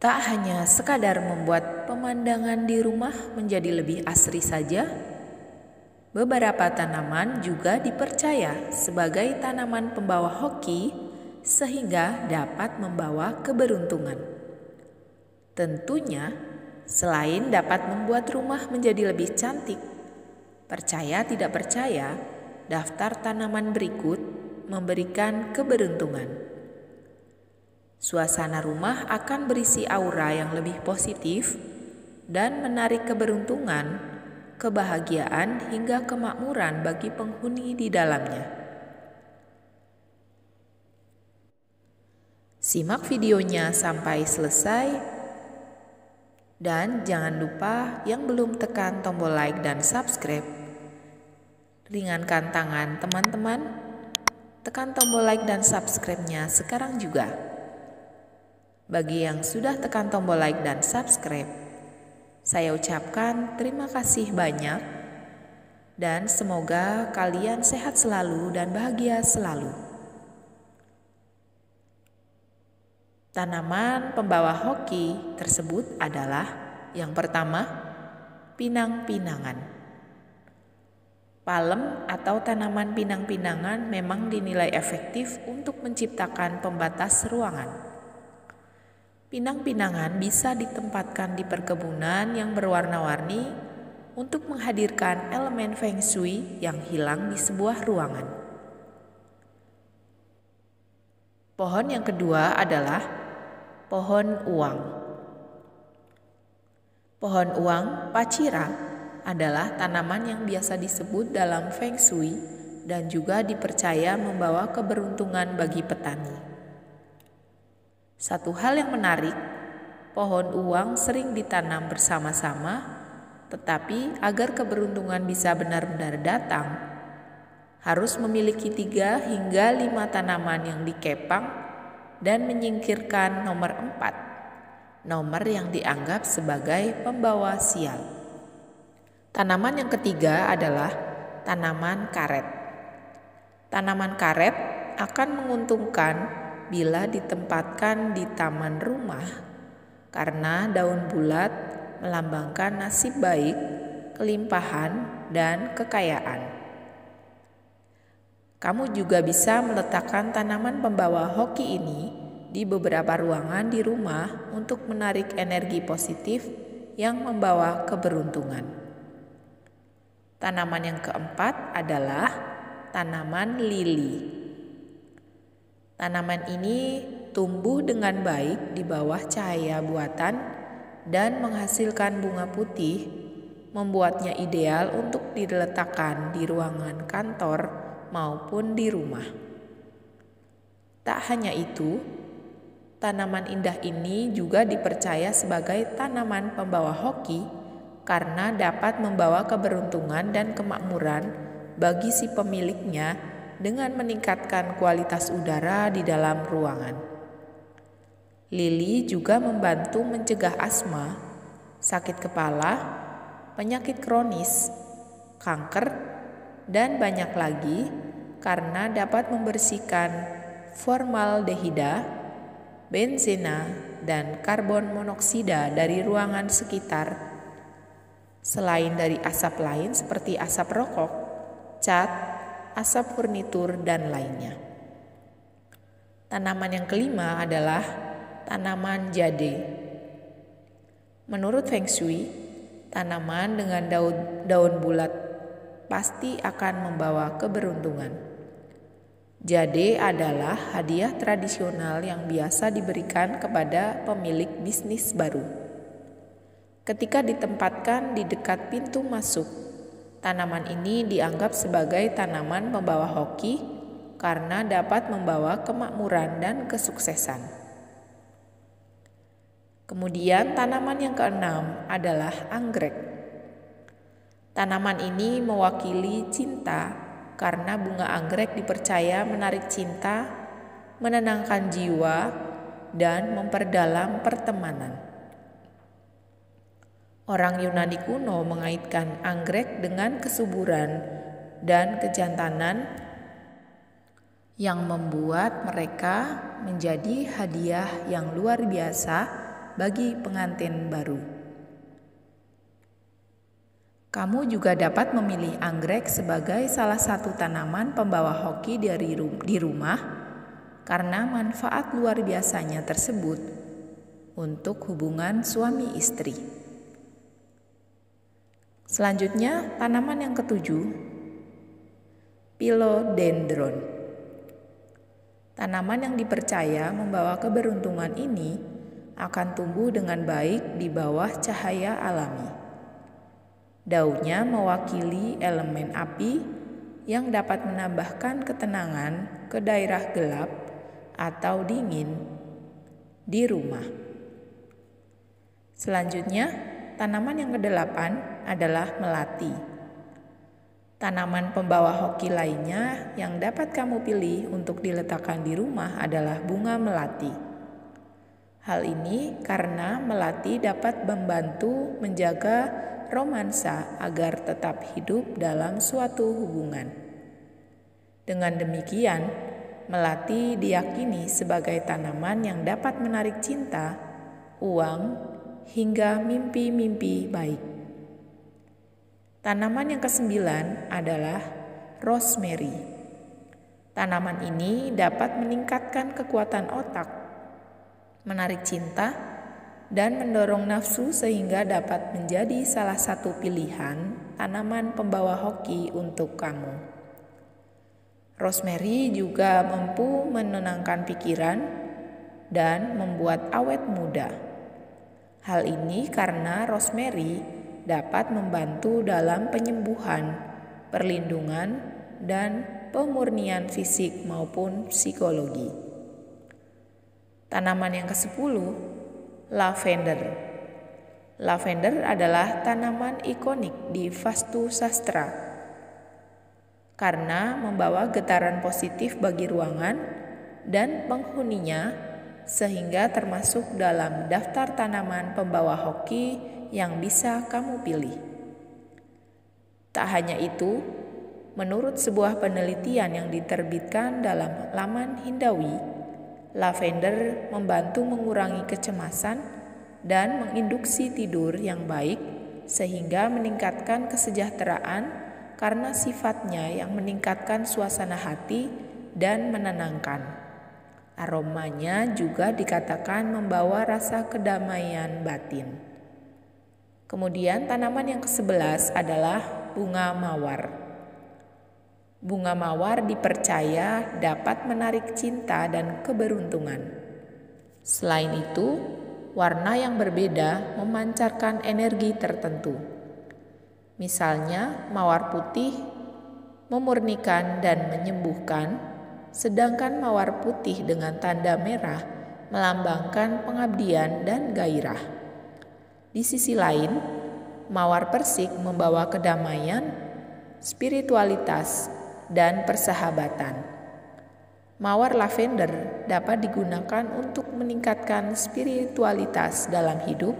Tak hanya sekadar membuat pemandangan di rumah menjadi lebih asri saja, beberapa tanaman juga dipercaya sebagai tanaman pembawa hoki sehingga dapat membawa keberuntungan. Tentunya, selain dapat membuat rumah menjadi lebih cantik, percaya tidak percaya, daftar tanaman berikut memberikan keberuntungan. Suasana rumah akan berisi aura yang lebih positif dan menarik keberuntungan, kebahagiaan hingga kemakmuran bagi penghuni di dalamnya. Simak videonya sampai selesai dan jangan lupa yang belum tekan tombol like dan subscribe, ringankan tangan teman-teman, tekan tombol like dan subscribe-nya sekarang juga. Bagi yang sudah tekan tombol like dan subscribe, saya ucapkan terima kasih banyak dan semoga kalian sehat selalu dan bahagia selalu. Tanaman pembawa hoki tersebut adalah yang pertama, pinang-pinangan. Palem atau tanaman pinang-pinangan memang dinilai efektif untuk menciptakan pembatas ruangan. Pinang-pinangan bisa ditempatkan di perkebunan yang berwarna-warni untuk menghadirkan elemen feng shui yang hilang di sebuah ruangan. Pohon yang kedua adalah pohon uang. Pohon uang pacira adalah tanaman yang biasa disebut dalam feng shui dan juga dipercaya membawa keberuntungan bagi petani. Satu hal yang menarik, pohon uang sering ditanam bersama-sama, tetapi agar keberuntungan bisa benar-benar datang, harus memiliki 3 hingga 5 tanaman yang dikepang dan menyingkirkan nomor 4, nomor yang dianggap sebagai pembawa sial. Tanaman yang ketiga adalah tanaman karet. Tanaman karet akan menguntungkan bila ditempatkan di taman rumah karena daun bulat melambangkan nasib baik, kelimpahan, dan kekayaan. Kamu juga bisa meletakkan tanaman pembawa hoki ini di beberapa ruangan di rumah untuk menarik energi positif yang membawa keberuntungan. Tanaman yang keempat adalah tanaman lili. Tanaman ini tumbuh dengan baik di bawah cahaya buatan dan menghasilkan bunga putih, membuatnya ideal untuk diletakkan di ruangan kantor maupun di rumah. Tak hanya itu, tanaman indah ini juga dipercaya sebagai tanaman pembawa hoki karena dapat membawa keberuntungan dan kemakmuran bagi si pemiliknya dengan meningkatkan kualitas udara di dalam ruangan. Lili juga membantu mencegah asma, sakit kepala, penyakit kronis, kanker, dan banyak lagi karena dapat membersihkan formaldehida, benzena, dan karbon monoksida dari ruangan sekitar. Selain dari asap lain seperti asap rokok, cat, asap furnitur, dan lainnya. Tanaman yang kelima adalah tanaman jade. Menurut Feng Shui, tanaman dengan daun bulat pasti akan membawa keberuntungan. Jade adalah hadiah tradisional yang biasa diberikan kepada pemilik bisnis baru. Ketika ditempatkan di dekat pintu masuk, tanaman ini dianggap sebagai tanaman pembawa hoki karena dapat membawa kemakmuran dan kesuksesan. Kemudian tanaman yang keenam adalah anggrek. Tanaman ini mewakili cinta karena bunga anggrek dipercaya menarik cinta, menenangkan jiwa, dan memperdalam pertemanan. Orang Yunani kuno mengaitkan anggrek dengan kesuburan dan kejantanan yang membuat mereka menjadi hadiah yang luar biasa bagi pengantin baru. Kamu juga dapat memilih anggrek sebagai salah satu tanaman pembawa hoki di rumah karena manfaat luar biasanya tersebut untuk hubungan suami istri. Selanjutnya, tanaman yang ketujuh, philodendron. Tanaman yang dipercaya membawa keberuntungan ini akan tumbuh dengan baik di bawah cahaya alami. Daunnya mewakili elemen api yang dapat menambahkan ketenangan ke daerah gelap atau dingin di rumah. Selanjutnya, tanaman yang kedelapan adalah melati. Tanaman pembawa hoki lainnya yang dapat kamu pilih untuk diletakkan di rumah adalah bunga melati. Hal ini karena melati dapat membantu menjaga romansa agar tetap hidup dalam suatu hubungan. Dengan demikian, melati diyakini sebagai tanaman yang dapat menarik cinta, uang, hingga mimpi-mimpi baik. Tanaman yang kesembilan adalah rosemary. Tanaman ini dapat meningkatkan kekuatan otak, menarik cinta, dan mendorong nafsu sehingga dapat menjadi salah satu pilihan tanaman pembawa hoki untuk kamu. Rosemary juga mampu menenangkan pikiran dan membuat awet muda. Hal ini karena rosemary dapat membantu dalam penyembuhan, perlindungan, dan pemurnian fisik maupun psikologi. Tanaman yang ke-10, lavender. Lavender adalah tanaman ikonik di Vastu Sastra karena membawa getaran positif bagi ruangan dan penghuninya sehingga termasuk dalam daftar tanaman pembawa hoki yang bisa kamu pilih. Tak hanya itu, menurut sebuah penelitian yang diterbitkan dalam laman Hindawi, lavender membantu mengurangi kecemasan dan menginduksi tidur yang baik sehingga meningkatkan kesejahteraan karena sifatnya yang meningkatkan suasana hati dan menenangkan. Aromanya juga dikatakan membawa rasa kedamaian batin. Kemudian tanaman yang ke-11 adalah bunga mawar. Bunga mawar dipercaya dapat menarik cinta dan keberuntungan. Selain itu, warna yang berbeda memancarkan energi tertentu. Misalnya, mawar putih memurnikan dan menyembuhkan, sedangkan mawar putih dengan tanda merah melambangkan pengabdian dan gairah. Di sisi lain, mawar persik membawa kedamaian, spiritualitas, dan persahabatan. Mawar lavender dapat digunakan untuk meningkatkan spiritualitas dalam hidup.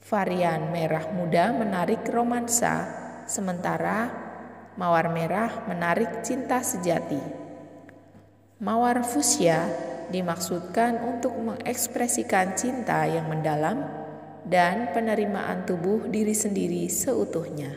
Varian merah muda menarik romansa, sementara mawar merah menarik cinta sejati. Mawar fuchsia dimaksudkan untuk mengekspresikan cinta yang mendalam dan penerimaan tubuh diri sendiri seutuhnya.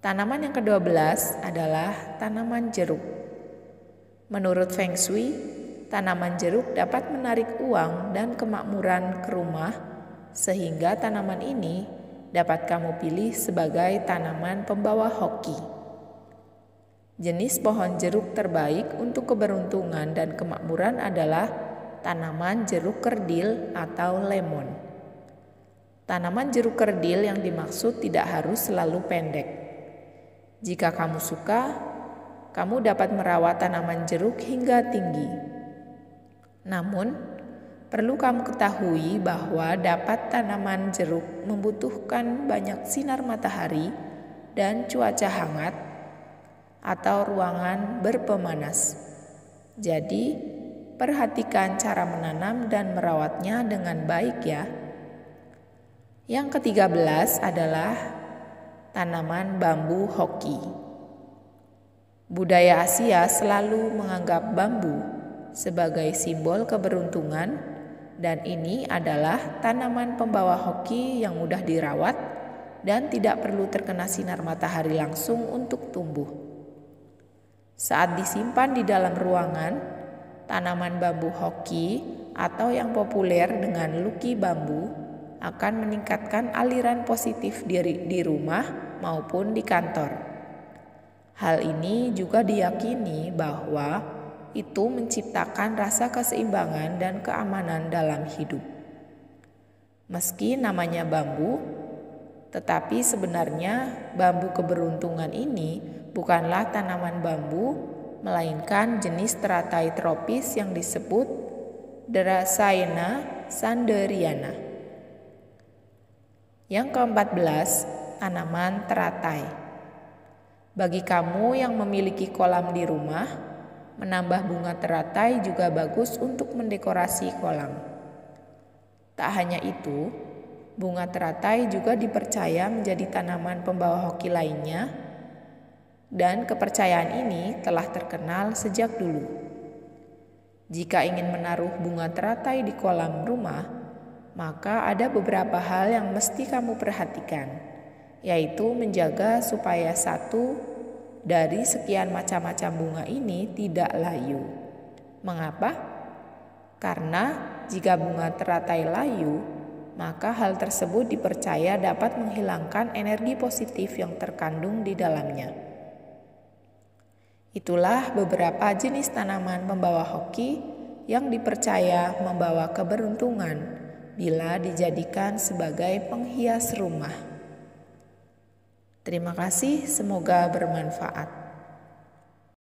Tanaman yang ke-12 adalah tanaman jeruk. Menurut Feng Shui, tanaman jeruk dapat menarik uang dan kemakmuran ke rumah, sehingga tanaman ini dapat kamu pilih sebagai tanaman pembawa hoki. Jenis pohon jeruk terbaik untuk keberuntungan dan kemakmuran adalah tanaman jeruk kerdil atau lemon. Tanaman jeruk kerdil yang dimaksud tidak harus selalu pendek. Jika kamu suka, kamu dapat merawat tanaman jeruk hingga tinggi. Namun, perlu kamu ketahui bahwa tanaman jeruk membutuhkan banyak sinar matahari dan cuaca hangat atau ruangan berpemanas. Jadi, perhatikan cara menanam dan merawatnya dengan baik ya. Yang ke-13 adalah tanaman bambu hoki. Budaya Asia selalu menganggap bambu sebagai simbol keberuntungan Dan ini adalah tanaman pembawa hoki yang mudah dirawat dan tidak perlu terkena sinar matahari langsung untuk tumbuh. Saat disimpan di dalam ruangan, tanaman bambu hoki atau yang populer dengan luki bambu akan meningkatkan aliran positif di rumah maupun di kantor. Hal ini juga diyakini bahwa itu menciptakan rasa keseimbangan dan keamanan dalam hidup. Meski namanya bambu, tetapi sebenarnya bambu keberuntungan ini bukanlah tanaman bambu, melainkan jenis teratai tropis yang disebut Dracaena sanderiana. Yang ke-14, tanaman teratai. Bagi kamu yang memiliki kolam di rumah, menambah bunga teratai juga bagus untuk mendekorasi kolam. Tak hanya itu, bunga teratai juga dipercaya menjadi tanaman pembawa hoki lainnya, dan kepercayaan ini telah terkenal sejak dulu. Jika ingin menaruh bunga teratai di kolam rumah, maka ada beberapa hal yang mesti kamu perhatikan, yaitu menjaga supaya satu dari sekian macam-macam bunga ini tidak layu. Mengapa? Karena jika bunga teratai layu, maka hal tersebut dipercaya dapat menghilangkan energi positif yang terkandung di dalamnya. Itulah beberapa jenis tanaman pembawa hoki yang dipercaya membawa keberuntungan bila dijadikan sebagai penghias rumah. Terima kasih, semoga bermanfaat.